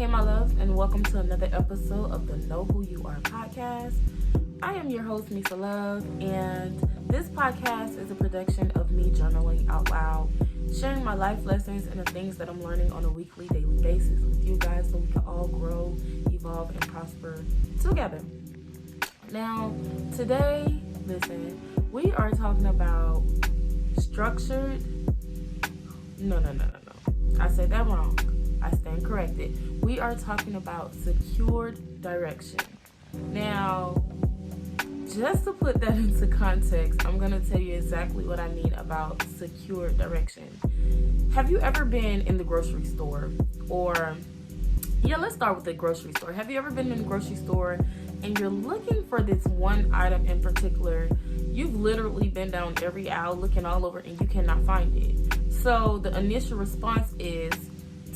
Hey, my love, and welcome to another episode of the Know Who You Are podcast. I am your host, Misa Love, and this podcast is a production of me journaling out loud, sharing my life lessons and the things that I'm learning on a weekly, daily basis with you guys so we can all grow, evolve, and prosper together. Now, today, listen, we are talking about structured... No. I said that wrong. I stand corrected. We are talking about secured direction. Now, just to put that into context, I'm going to tell you exactly what I mean about secured direction. Have you ever been in the grocery store? Let's start with the grocery store. Have you ever been in the grocery store and you're looking for this one item in particular? You've literally been down every aisle looking all over and you cannot find it. So the initial response is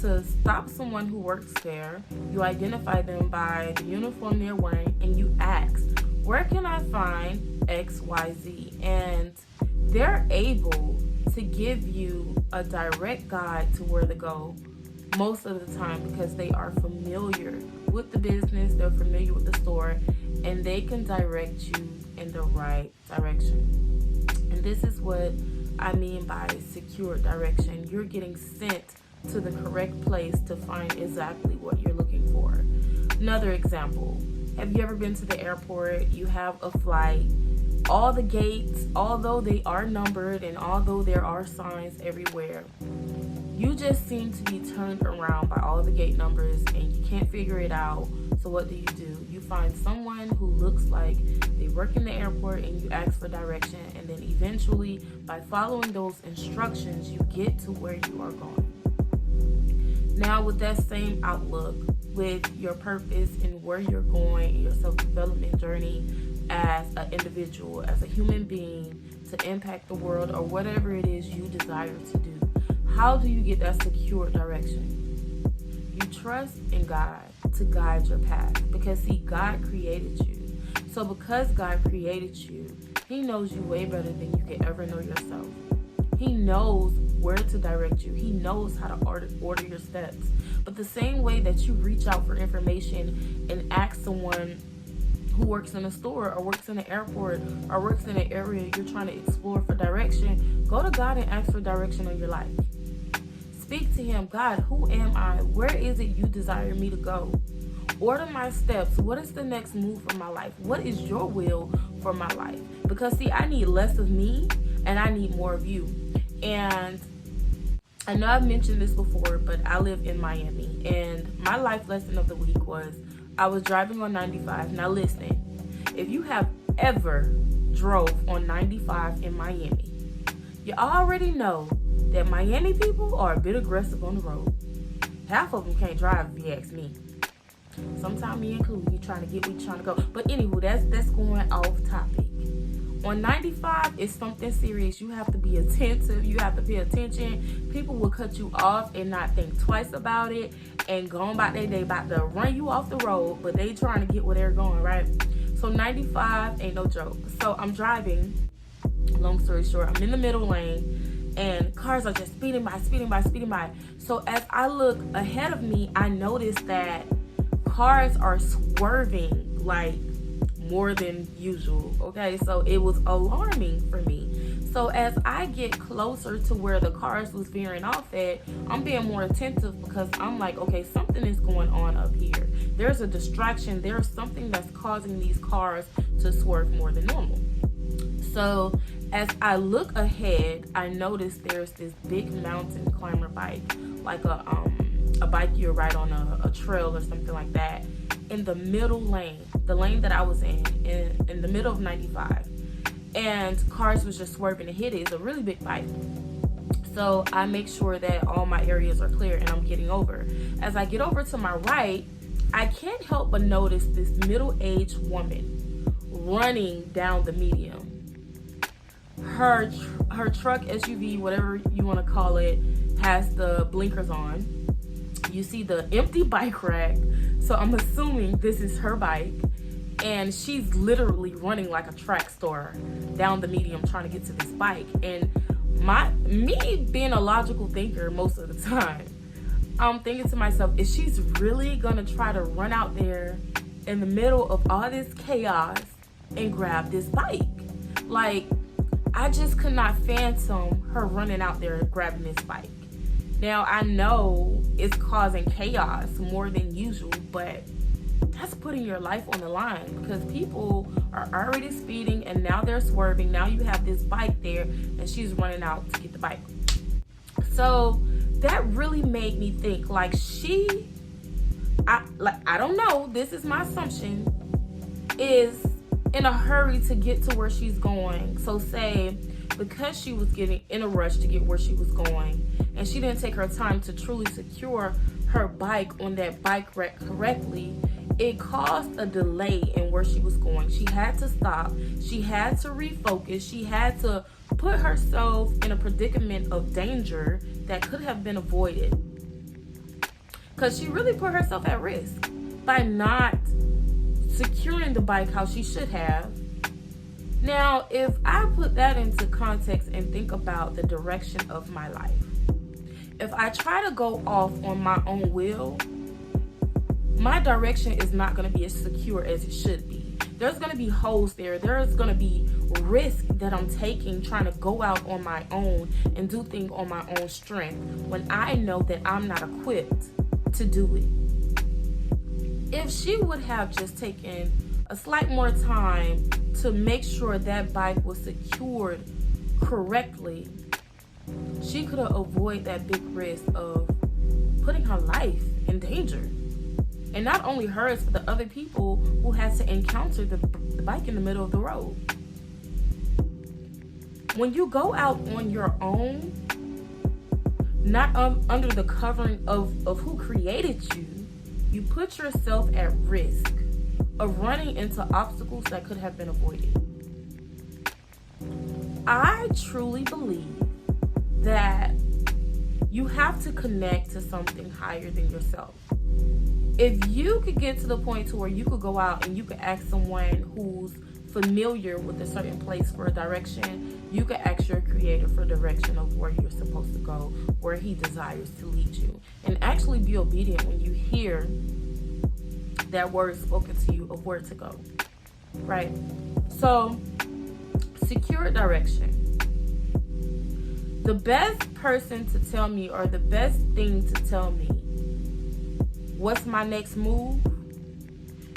to stop someone who works there. You identify them by the uniform they're wearing and you ask, where can I find XYZ? And they're able to give you a direct guide to where to go most of the time because they are familiar with the business, they're familiar with the store, and they can direct you in the right direction. And this is what I mean by secure direction. You're getting sent to the correct place to find exactly what you're looking for. Another example, have you ever been to the airport? You have a flight. All the gates, although they are numbered and although there are signs everywhere, you just seem to be turned around by all the gate numbers and you can't figure it out. So what do? You find someone who looks like they work in the airport and you ask for direction, and then eventually by following those instructions you get to where you are going. Now with that same outlook, with your purpose and where you're going in your self-development journey as an individual, as a human being, to impact the world or whatever it is you desire to do, how do you get that secure direction? You trust in God to guide your path, because see, God created you. So because God created you, He knows you way better than you can ever know yourself. He knows where to direct you. He knows how to order your steps. But the same way that you reach out for information and ask someone who works in a store or works in an airport or works in an area you're trying to explore for direction, go to God and ask for direction on your life. Speak to Him. God, who am I? Where is it you desire me to go? Order my steps. What is the next move for my life? What is your will for my life? Because see, I need less of me and I need more of you. And I know I've mentioned this before, but I live in Miami, and my life lesson of the week was I was driving on 95. Now listen, if you have ever drove on 95 in Miami, you already know that Miami people are a bit aggressive on the road. Half of them can't drive if you ask me. Sometimes me included, you trying to get where you trying to go. But anywho, that's going off topic. On 95, it's something serious. You have to be attentive. You have to pay attention. People will cut you off and not think twice about it and go on about their day, about to run you off the road, but they trying to get where they're going, right? So 95 ain't no joke. So I'm driving, long story short, I'm in the middle lane and cars are just speeding by. So as I look ahead of me, I notice that cars are swerving like more than usual. Okay, so it was alarming for me. So as I get closer to where the cars was veering off at, I'm being more attentive because I'm like, okay, something is going on up here. There's a distraction. There's something that's causing these cars to swerve more than normal. So as I look ahead, I notice there's this big mountain climber bike, like a bike you ride on a trail or something like that, in the middle lane, the lane that I was in the middle of 95. And cars was just swerving to hit it. It's a really big bike. So I make sure that all my areas are clear and I'm getting over. As I get over to my right, I can't help but notice this middle-aged woman running down the medium. Her truck, SUV, whatever you want to call it, has the blinkers on. You see the empty bike rack. So I'm assuming this is her bike. And she's literally running like a track star down the medium trying to get to this bike. And me being a logical thinker most of the time, I'm thinking to myself, is she's really gonna try to run out there in the middle of all this chaos and grab this bike? Like, I just could not phantom her running out there and grabbing this bike. Now, I know it's causing chaos more than usual, but that's putting your life on the line, because people are already speeding and now they're swerving. Now you have this bike there and she's running out to get the bike. So that really made me think, like, I don't know, this is my assumption, is in a hurry to get to where she's going. So say, because she was getting in a rush to get where she was going, and she didn't take her time to truly secure her bike on that bike rack correctly, it caused a delay in where she was going. She had to stop. She had to refocus. She had to put herself in a predicament of danger that could have been avoided. Because she really put herself at risk by not securing the bike how she should have. Now, if I put that into context and think about the direction of my life, if I try to go off on my own will, my direction is not going to be as secure as it should be. There's going to be holes there. There's going to be risk that I'm taking trying to go out on my own and do things on my own strength when I know that I'm not equipped to do it. If she would have just taken a slight more time to make sure that bike was secured correctly, she could have avoided that big risk of putting her life in danger. And not only hers, but the other people who had to encounter the bike in the middle of the road. When you go out on your own, not under the covering of who created you, you put yourself at risk of running into obstacles that could have been avoided. I truly believe that you have to connect to something higher than yourself. If you could get to the point to where you could go out and you could ask someone who's familiar with a certain place for a direction, you could ask your creator for direction of where you're supposed to go, where he desires to lead you, and actually be obedient when you hear that word spoken to you of where to go, right? So, secure direction. The best person to tell me, or the best thing to tell me what's my next move,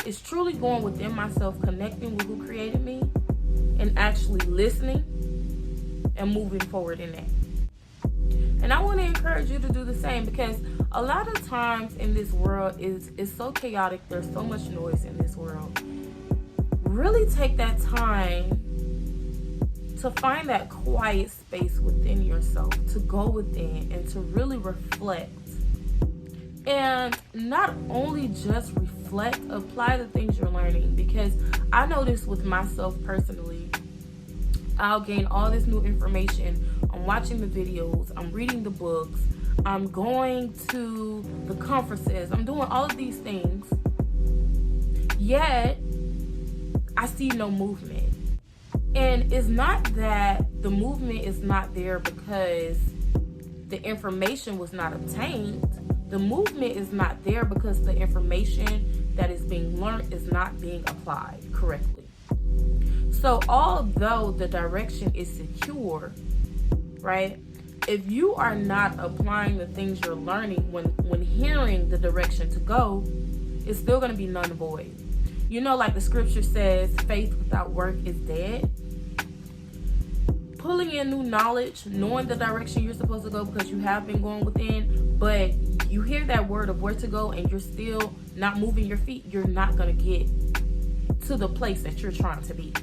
is truly going within myself, connecting with who created me, and actually listening and moving forward in that. And I want to encourage you to do the same, because a lot of times in this world is so chaotic. There's so much noise in this world. Really take that time to find that quiet space within yourself, to go within and to really reflect. And not only just reflect, apply the things you're learning. Because I know this with myself personally. I'll gain all this new information. I'm watching the videos. I'm reading the books. I'm going to the conferences. I'm doing all of these things. Yet, I see no movement. And it's not that the movement is not there because the information was not obtained. The movement is not there because the information that is being learned is not being applied correctly. So although the direction is secure, right? If you are not applying the things you're learning when hearing the direction to go, it's still going to be none void. You know, like the scripture says, faith without work is dead. Pulling in new knowledge, knowing the direction you're supposed to go because you have been going within, but you hear that word of where to go and you're still not moving your feet, you're not going to get to the place that you're trying to be.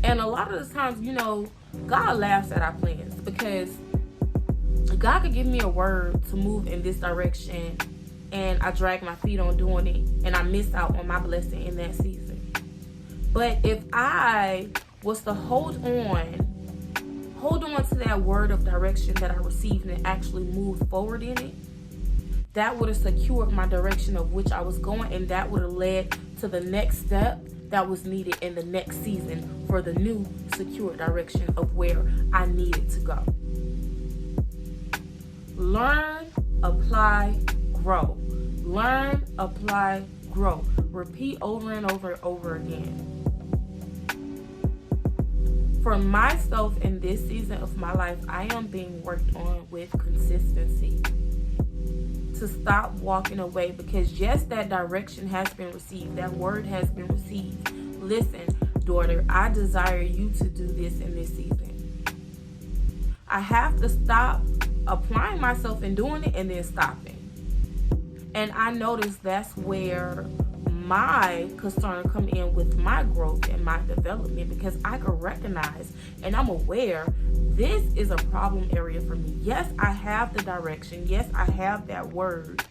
And a lot of the times, you know, God laughs at our plans, because God could give me a word to move in this direction and I drag my feet on doing it and I missed out on my blessing in that season. But if I was to hold on to that word of direction that I received and actually move forward in it, that would have secured my direction of which I was going, and that would have led to the next step that was needed in the next season for the new secure direction of where I needed to go. Learn apply, grow. Learn, apply, grow. Repeat over and over and over again. For myself in this season of my life, I am being worked on with consistency. To stop walking away, because yes, that direction has been received. That word has been received. Listen, daughter, I desire you to do this in this season. I have to stop applying myself and doing it and then stopping. And I noticed that's where my concern come in with my growth and my development, because I can recognize and I'm aware this is a problem area for me. Yes, I have the direction. Yes, I have that word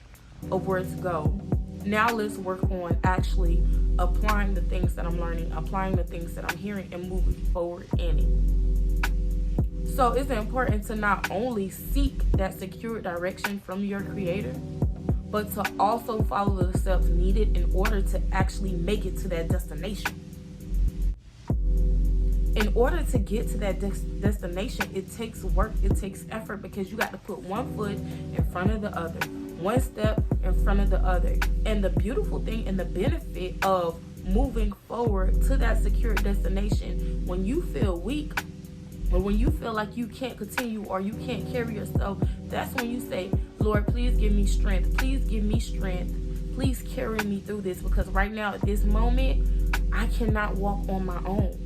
of where to go. Now let's work on actually applying the things that I'm learning, applying the things that I'm hearing, and moving forward in it. So it's important to not only seek that secure direction from your creator, but to also follow the steps needed in order to actually make it to that destination. In order to get to that destination, it takes work, it takes effort, because you got to put one foot in front of the other, one step in front of the other. And the beautiful thing and the benefit of moving forward to that secure destination, when you feel weak, or when you feel like you can't continue or you can't carry yourself, that's when you say, Lord, please give me strength. Please give me strength. Please carry me through this, because right now at this moment, I cannot walk on my own.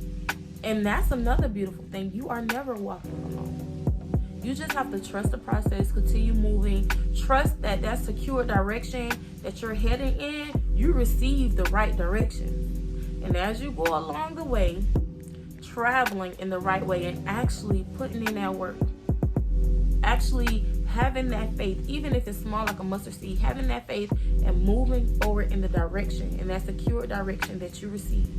And that's another beautiful thing. You are never walking alone. You just have to trust the process, continue moving, trust that that secure direction that you're heading in, you receive the right direction. And as you go along the way, traveling in the right way and actually putting in that work, actually having that faith, even if it's small like a mustard seed, having that faith and moving forward in the direction, in that secure direction that you received.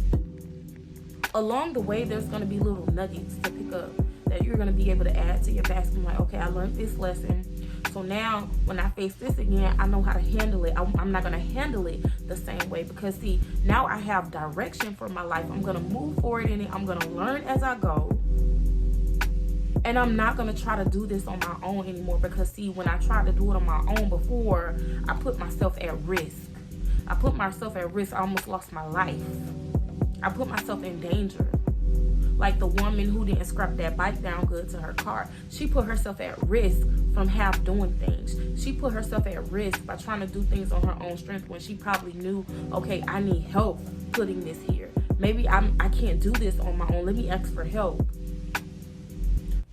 Along the way, there's going to be little nuggets to pick up that you're going to be able to add to your basket. Like, okay, I learned this lesson, so now when I face this again, I know how to handle it. I'm not going to handle it the same way, because see, now I have direction for my life. I'm going to move forward in it. I'm going to learn as I go. And I'm not going to try to do this on my own anymore, because see, when I tried to do it on my own before, I put myself at risk. I almost lost my life. I put myself in danger. Like the woman who didn't scrap that bike down good to her car. She put herself at risk from half doing things. She put herself at risk by trying to do things on her own strength, when she probably knew, okay, I need help putting this here. Maybe I can't do this on my own. Let me ask for help.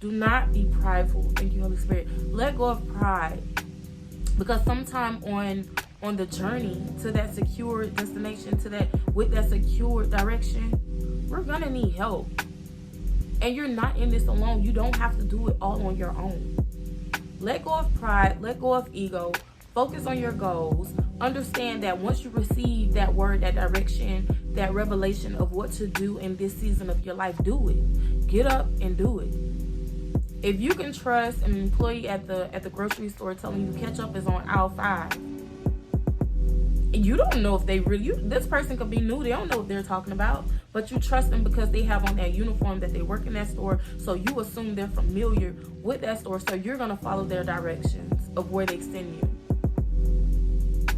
Do not be prideful. Thank you, Holy Spirit. Let go of pride. Because sometime on the journey to that secure destination, with that secure direction, we're gonna need help. And you're not in this alone. You don't have to do it all on your own. Let go of pride, let go of ego, focus on your goals. Understand that once you receive that word, that direction, that revelation of what to do in this season of your life, do it. Get up and do it. If you can trust an employee at the grocery store telling you ketchup is on aisle 5, and you don't know if they this person could be new, they don't know what they're talking about, but you trust them because they have on that uniform that they work in that store, so you assume they're familiar with that store, so you're going to follow their directions of where they send you.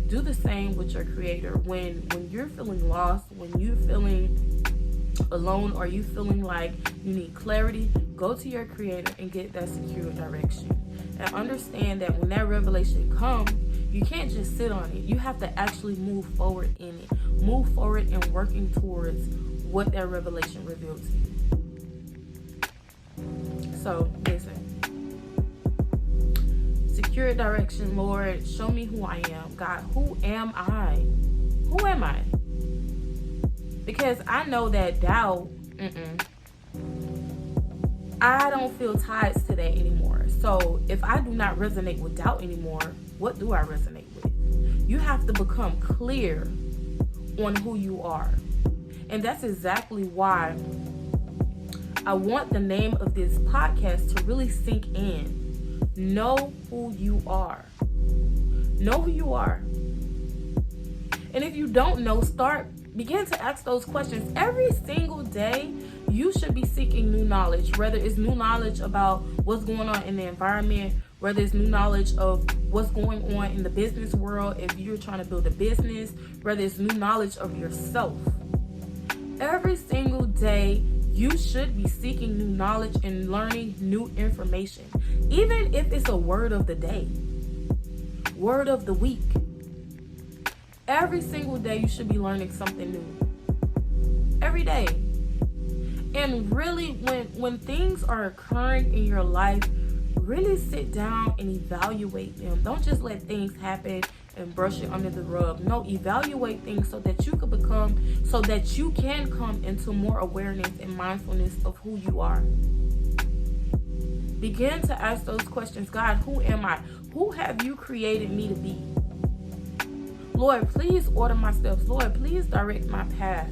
Do the same with your creator. When you're feeling lost, when you're feeling alone, or you feeling like you need clarity, go to your creator and get that secure direction. And understand that when that revelation comes, you can't just sit on it. You have to actually move forward in it. Move forward in working towards what that revelation revealed to you. So, listen. Secure direction, Lord. Show me who I am. God, who am I? Who am I? Because I know that doubt, I don't feel tied to that anymore. So if I do not resonate with doubt anymore, what do I resonate with? You have to become clear on who you are. And that's exactly why I want the name of this podcast to really sink in. Know who you are. Know who you are. And if you don't know, begin to ask those questions. Every single day, you should be seeking new knowledge, whether it's new knowledge about what's going on in the environment, whether it's new knowledge of what's going on in the business world, if you're trying to build a business, whether it's new knowledge of yourself. Every single day, you should be seeking new knowledge and learning new information, even if it's a word of the day, word of the week. Every single day, you should be learning something new. Every day. And really, when things are occurring in your life, really sit down and evaluate them. Don't just let things happen and brush it under the rug. No, evaluate things so that you can come into more awareness and mindfulness of who you are. Begin to ask those questions. God, who am I? Who have you created me to be? Lord, please order my steps. Lord, please direct my path.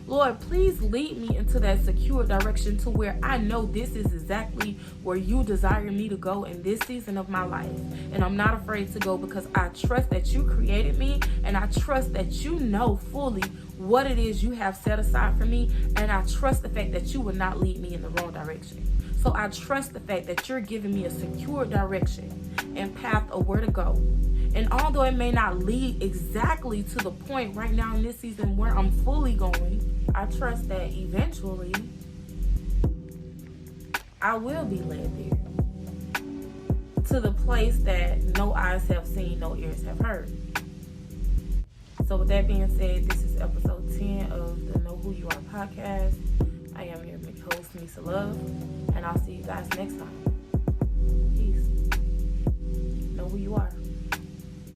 Lord, please lead me into that secure direction to where I know this is exactly where you desire me to go in this season of my life. And I'm not afraid to go because I trust that you created me, and I trust that you know fully what it is you have set aside for me, and I trust the fact that you will not lead me in the wrong direction. So I trust the fact that you're giving me a secure direction and path of where to go. And although it may not lead exactly to the point right now in this season where I'm fully going, I trust that eventually I will be led there to the place that no eyes have seen, no ears have heard. So with that being said, this is episode 10 of the Know Who You Are podcast. I am your host, Misa Love, and I'll see you guys next time.